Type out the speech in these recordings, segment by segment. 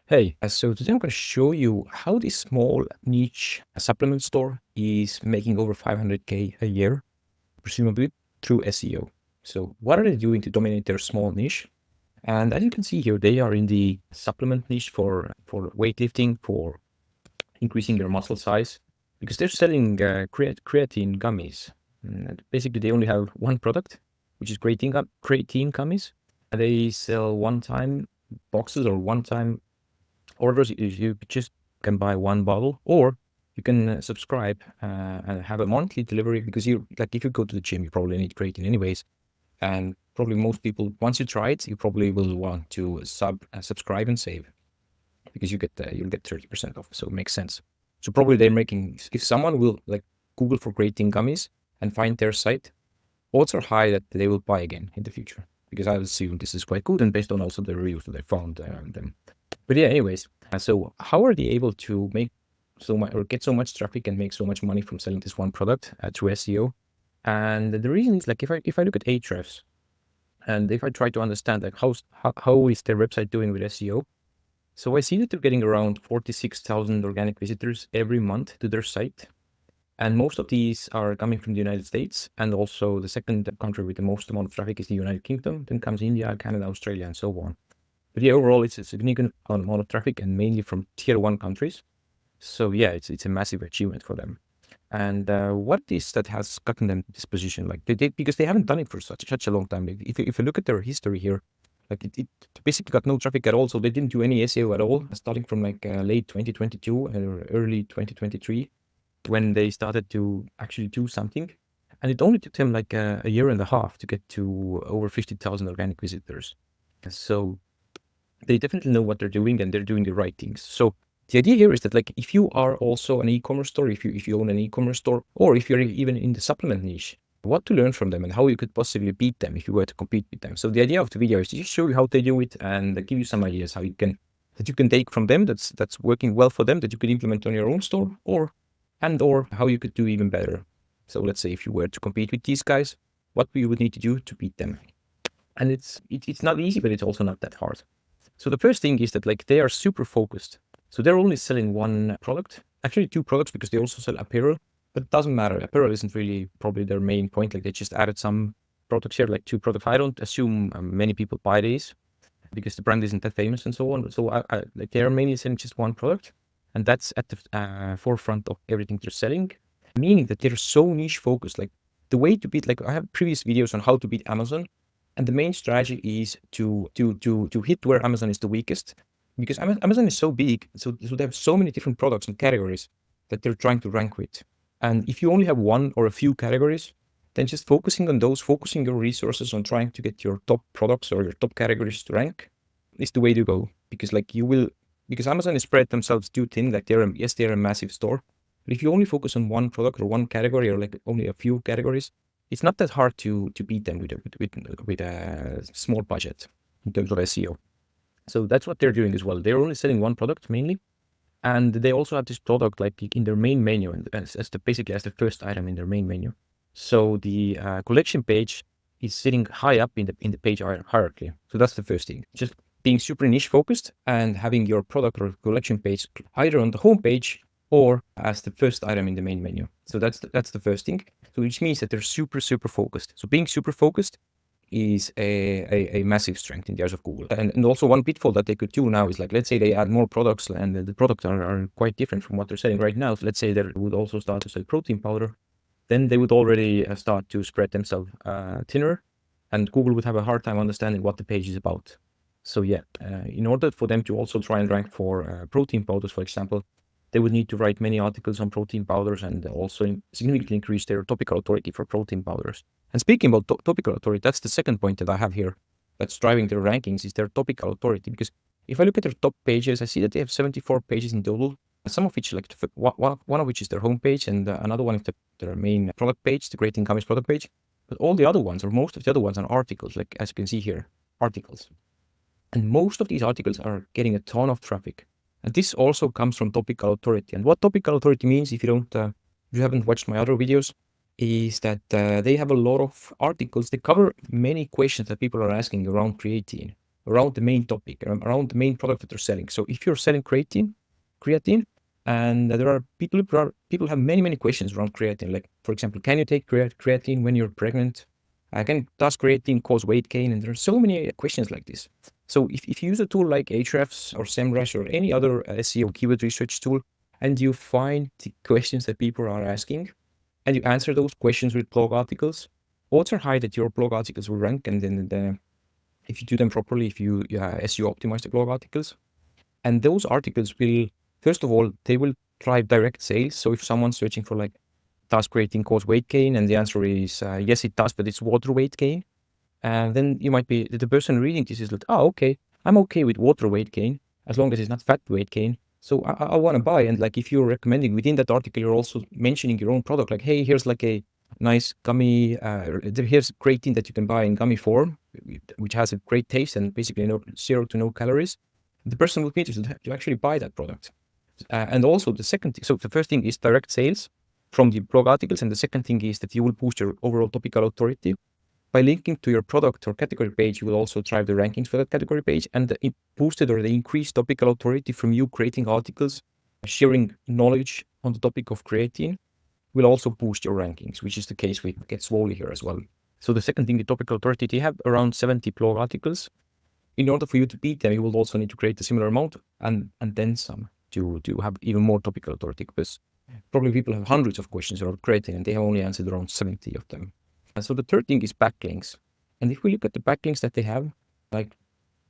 Hey, so today I'm going to show you how this small niche supplement store is making over 500K a year, presumably through SEO. So what are they doing to dominate their small niche? And as you can see here, they are in the supplement niche for weightlifting, for increasing your muscle size, because they're selling creatine gummies. And basically, they only have one product, which is creatine gummies. And they sell one-time boxes or one-time orders. You just can buy one bottle, or you can subscribe and have a monthly delivery, because you like if you go to the gym, you probably need creatine anyways, and probably most people, once you try it, you probably will want to subscribe and save, because you'll get 30% off. So it makes sense. So probably they're making, if someone will like Google for creatine gummies and find their site, odds are high that they will buy again in the future, because I assume this is quite good, and based on also the reviews that I found them. But yeah, anyways, so how are they able to make so much or get so much traffic and make so much money from selling this one product through SEO? And the reason is like if I look at Ahrefs, and if I try to understand like how is their website doing with SEO, so I see that they're getting around 46,000 organic visitors every month to their site. And most of these are coming from the United States. And also the second country with the most amount of traffic is the United Kingdom. Then comes India, Canada, Australia, and so on. But yeah, overall, it's a significant amount of traffic, and mainly from tier one countries. So yeah, it's a massive achievement for them. And what is that has gotten them to this position? Like because they haven't done it for such a long time. Like, if you look at their history here, like it basically got no traffic at all. So they didn't do any SEO at all, starting from like late 2022 or early 2023, when they started to actually do something. And it only took them like a year and a half to get to over 50,000 organic visitors. So they definitely know what they're doing, and they're doing the right things. So the idea here is that like if you are also an e-commerce store, if you own an e-commerce store, or if you're even in the supplement niche, what to learn from them and how you could possibly beat them if you were to compete with them. So the idea of the video is to just show you how they do it and give you some ideas how you can take from them that's working well for them, that you could implement on your own store, or how you could do even better. So let's say if you were to compete with these guys, what you would need to do to beat them. And it's not easy, but it's also not that hard. So the first thing is that like they are super focused. So they're only selling one product, actually two products, because they also sell apparel, but it doesn't matter. Apparel isn't really probably their main point. Like they just added some products here, like two products. I don't assume many people buy these because the brand isn't that famous and so on. So like they are mainly selling just one product, and that's at the forefront of everything they're selling, meaning that they're so niche focused. Like the way to beat, like I have previous videos on how to beat Amazon, and the main strategy is to hit where Amazon is the weakest, because Amazon is so big, so they have so many different products and categories that they're trying to rank with. And if you only have one or a few categories, then just focusing on those, focusing your resources on trying to get your top products or your top categories to rank is the way to go. Because like because Amazon is spread themselves too thin. Like they're a massive store, but if you only focus on one product or one category, or like only a few categories, it's not that hard to beat them with a small budget in terms of SEO. So that's what they're doing as well. They're only selling one product mainly, and they also have this product like in their main menu, and basically as the first item in their main menu. So the collection page is sitting high up in the page hierarchy. So that's the first thing. Just being super niche focused and having your product or collection page either on the home page or as the first item in the main menu. So that's the first thing. So which means that they're super focused. So being super focused is a massive strength in the eyes of Google. And also one pitfall that they could do now is like, let's say they add more products, and the products are quite different from what they're selling right now. So let's say they would also start to sell protein powder, then they would already start to spread themselves thinner, and Google would have a hard time understanding what the page is about. So yeah, in order for them to also try and rank for protein powders, for example, they would need to write many articles on protein powders, and also significantly increase their topical authority for protein powders. And speaking about topical authority, that's the second point that I have here that's driving their rankings, is their topical authority. Because if I look at their top pages, I see that they have 74 pages in total, some of which, like one of which is their homepage, and another one is their main product page, the Creatine Gummies product page. But all the other ones, or most of the other ones, are articles, like as you can see here, articles. And most of these articles are getting a ton of traffic. And this also comes from topical authority. And what topical authority means, if you haven't watched my other videos, is that they have a lot of articles. They cover many questions that people are asking around creatine. around the main topic, around the main product that they're selling. So if you're selling creatine, and people have many questions around creatine. Like, for example, can you take creatine when you're pregnant? Does creatine cause weight gain? And there are so many questions like this. So if you use a tool like Ahrefs or SEMrush or any other SEO keyword research tool, and you find the questions that people are asking, and you answer those questions with blog articles, odds are high that your blog articles will rank. And then if you do them properly, if you SEO optimize the blog articles, and those articles will, first of all, they will drive direct sales. So if someone's searching for like, does creatine cause weight gain? And the answer is yes, it does, but it's water weight gain. And then you might be, the person reading this is like, oh, okay, I'm okay with water weight gain as long as it's not fat weight gain. So I want to buy. And like, if you're recommending within that article, you're also mentioning your own product. Like, hey, here's like a nice gummy, here's creatine that you can buy in gummy form, which has a great taste and basically 0 to no calories. The person will be interested to actually buy that product. And also the second thing, so the first thing is direct sales from the blog articles. And the second thing is that you will boost your overall topical authority. By linking to your product or category page, you will also drive the rankings for that category page, and the boosted or the increased topical authority from you creating articles, sharing knowledge on the topic of creatine will also boost your rankings, which is the case with Get Swole here as well. So the second thing, the topical authority, they have around 70 blog articles. In order for you to beat them, you will also need to create a similar amount and then some to have even more topical authority, because probably people have hundreds of questions about creatine and they have only answered around 70 of them. And so the third thing is backlinks. And if we look at the backlinks that they have, like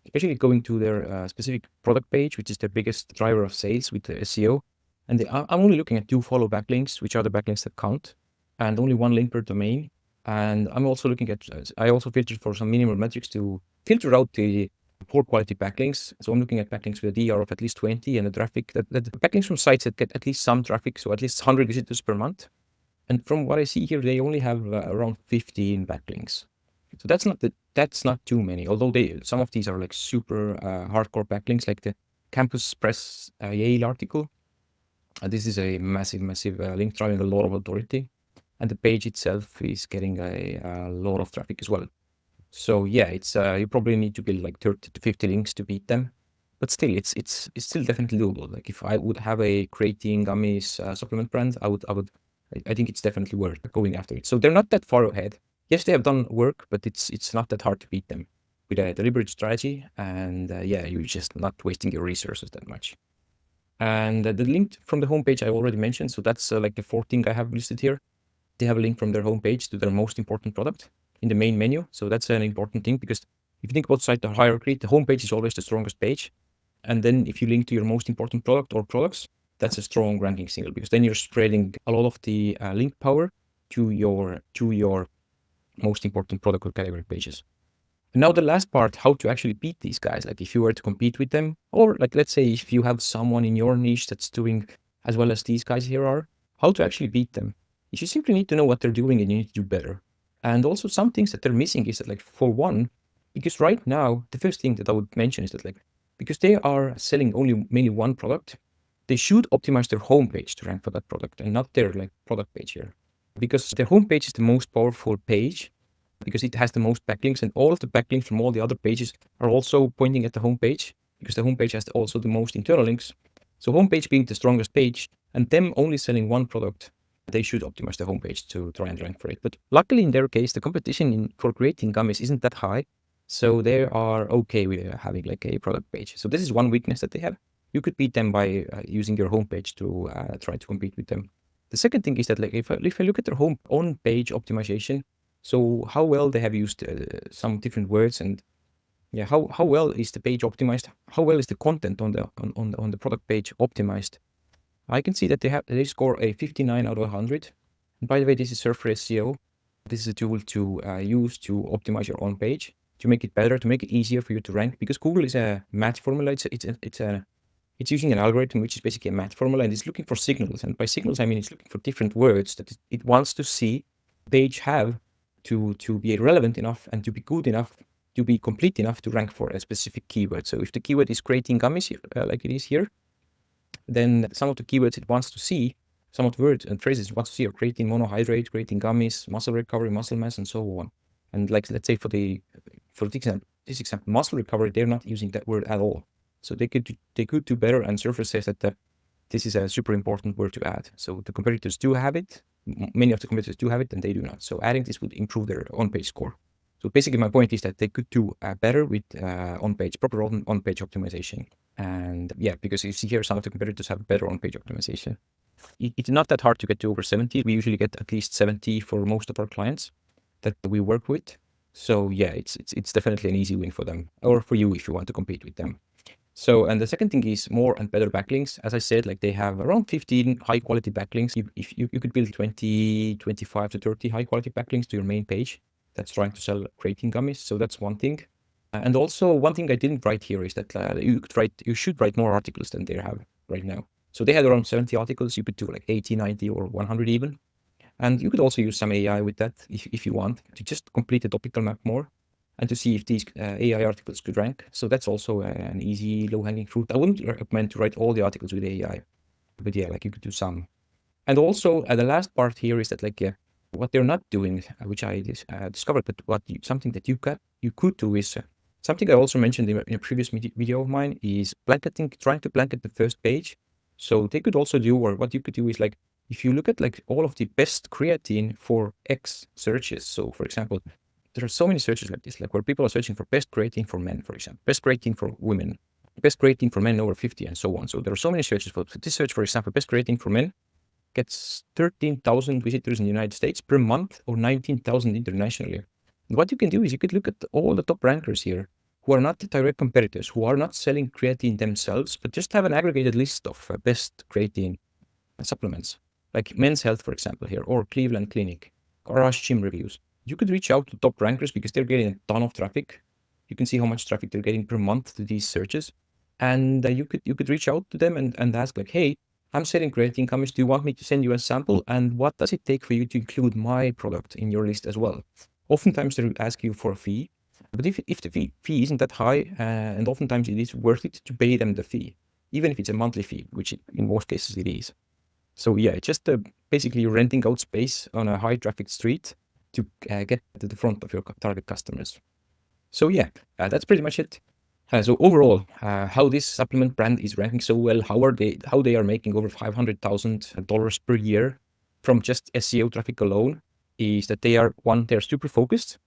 especially going to their specific product page, which is their biggest driver of sales with the SEO, and I'm only looking at 2 follow backlinks, which are the backlinks that count, and only 1 link per domain. And I'm also looking at, I also filtered for some minimal metrics to filter out the poor quality backlinks. So I'm looking at backlinks with a DR of at least 20 and a traffic that backlinks from sites that get at least some traffic, so at least 100 visitors per month. And from what I see here, they only have around 15 backlinks. So that's not too many. Although some of these are like super hardcore backlinks, like the Campus Press Yale article. This is a massive link driving a lot of authority, and the page itself is getting a lot of traffic as well. So yeah, it's you probably need to build like 30 to 50 links to beat them, but still, it's still definitely doable. Like if I would have a creatine gummies supplement brand, I think it's definitely worth going after it. So they're not that far ahead. Yes, they have done work, but it's not that hard to beat them with a deliberate strategy. And yeah, you're just not wasting your resources that much. And the link from the homepage I already mentioned. So that's like the 4th thing I have listed here. They have a link from their homepage to their most important product in the main menu. So that's an important thing, because if you think about site hierarchy, the homepage is always the strongest page. And then if you link to your most important product or products, that's a strong ranking signal, because then you're spreading a lot of the link power to your most important product or category pages. And now the last part, how to actually beat these guys. Like if you were to compete with them, or like let's say if you have someone in your niche that's doing as well as these guys here are, how to actually beat them. You simply need to know what they're doing and you need to do better. And also some things that they're missing is that, like, for one, because right now, the first thing that I would mention is that, like, because they are selling only mainly one product, they should optimize their homepage to rank for that product and not their like product page here. Because their homepage is the most powerful page, because it has the most backlinks, and all of the backlinks from all the other pages are also pointing at the homepage, because the homepage has also the most internal links. So homepage being the strongest page and them only selling one product, they should optimize the homepage to try and rank for it. But luckily in their case, the competition for creating gummies isn't that high. So they are okay with having like a product page. So this is one weakness that they have. You could beat them by using your homepage to try to compete with them. The second thing is that, like, if I look at their own page optimization, so how well they have used some different words, and yeah, how well is the page optimized? How well is the content on the product page optimized? I can see that they score a 59 out of 100. And by the way, this is Surfer SEO. This is a tool to use to optimize your own page, to make it better, to make it easier for you to rank. Because Google is a math formula. It's using an algorithm which is basically a math formula, and it's looking for signals. And by signals, I mean it's looking for different words that it wants to see page have to be relevant enough and to be good enough, to be complete enough to rank for a specific keyword. So if the keyword is creatine gummies, like it is here, then some of the keywords it wants to see, some of the words and phrases it wants to see are creatine monohydrate, creatine gummies, muscle recovery, muscle mass, and so on. And like, let's say for the this example, muscle recovery, they're not using that word at all. So they could do better, and Surfer says that this is a super important word to add. So the competitors do have it. Many of the competitors do have it, and they do not. So adding this would improve their on-page score. So basically, my point is that they could do better with proper on-page optimization. And yeah, because you see here, some of the competitors have better on-page optimization. It's not that hard to get to over 70. We usually get at least 70 for most of our clients that we work with. So yeah, it's definitely an easy win for them, or for you if you want to compete with them. So, and the second thing is more and better backlinks. As I said, like they have around 15 high quality backlinks. If you could build 20, 25 to 30 high quality backlinks to your main page that's trying to sell creatine gummies. So that's one thing. And also one thing I didn't write here is that you should write more articles than they have right now. So they had around 70 articles. You could do like 80, 90 or 100 even. And you could also use some AI with that if you want to just complete the topical map more and to see if these AI articles could rank. So that's also an easy low-hanging fruit. I wouldn't recommend to write all the articles with AI, but yeah, like you could do some. And also the last part here is that like what they're not doing, which I discovered, but something that you could do is something I also mentioned in a previous video of mine is trying to blanket the first page. So they could also do, or what you could do is like, if you look at like all of the best creatine for X searches. So for example, there are so many searches like this, like where people are searching for best creatine for men, for example, best creatine for women, best creatine for men over 50 and so on. So there are so many searches for this search, for example, best creatine for men gets 13,000 visitors in the United States per month or 19,000 internationally. And what you can do is you could look at all the top rankers here who are not the direct competitors, who are not selling creatine themselves, but just have an aggregated list of best creatine supplements, like Men's Health, for example, here, or Cleveland Clinic, Garage Gym Reviews. You could reach out to top rankers because they're getting a ton of traffic. You can see how much traffic they're getting per month to these searches. And you could reach out to them and ask like, hey, I'm selling creatine gummies. Do you want me to send you a sample? And what does it take for you to include my product in your list as well? Oftentimes they'll ask you for a fee, but if the fee isn't that high, and oftentimes it is worth it to pay them the fee, even if it's a monthly fee, which in most cases it is. So yeah, it's just basically renting out space on a high traffic street to get to the front of your target customers. So yeah, that's pretty much it. So overall, how this supplement brand is ranking so well, how they are making over $500,000 per year from just SEO traffic alone, is that they're super focused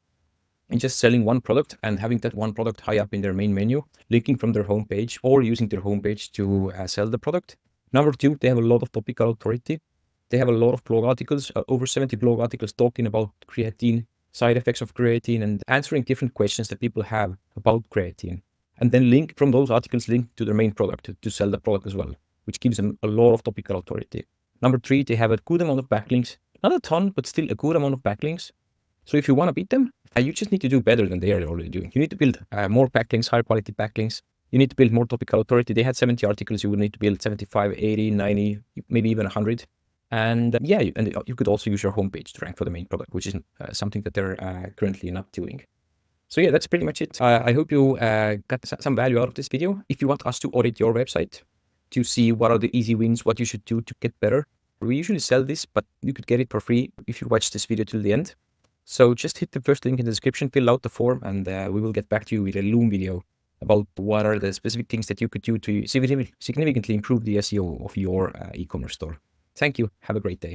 in just selling one product and having that one product high up in their main menu, linking from their homepage or using their homepage to sell the product. Number two, they have a lot of topical authority. They have a lot of blog articles, over 70 blog articles talking about creatine, side effects of creatine, and answering different questions that people have about creatine. And then link from those articles, link to their main product to sell the product as well, which gives them a lot of topical authority. Number three, they have a good amount of backlinks. Not a ton, but still a good amount of backlinks. So if you want to beat them, you just need to do better than they are already doing. You need to build more backlinks, higher quality backlinks. You need to build more topical authority. They had 70 articles. You would need to build 75, 80, 90, maybe even 100. And yeah, you could also use your homepage to rank for the main product, which is something that they're currently not doing. So yeah, that's pretty much it. I hope you got some value out of this video. If you want us to audit your website to see what are the easy wins, what you should do to get better, we usually sell this, but you could get it for free if you watch this video till the end. So just hit the first link in the description, fill out the form, and we will get back to you with a Loom video about what are the specific things that you could do to significantly improve the SEO of your e-commerce store. Thank you. Have a great day.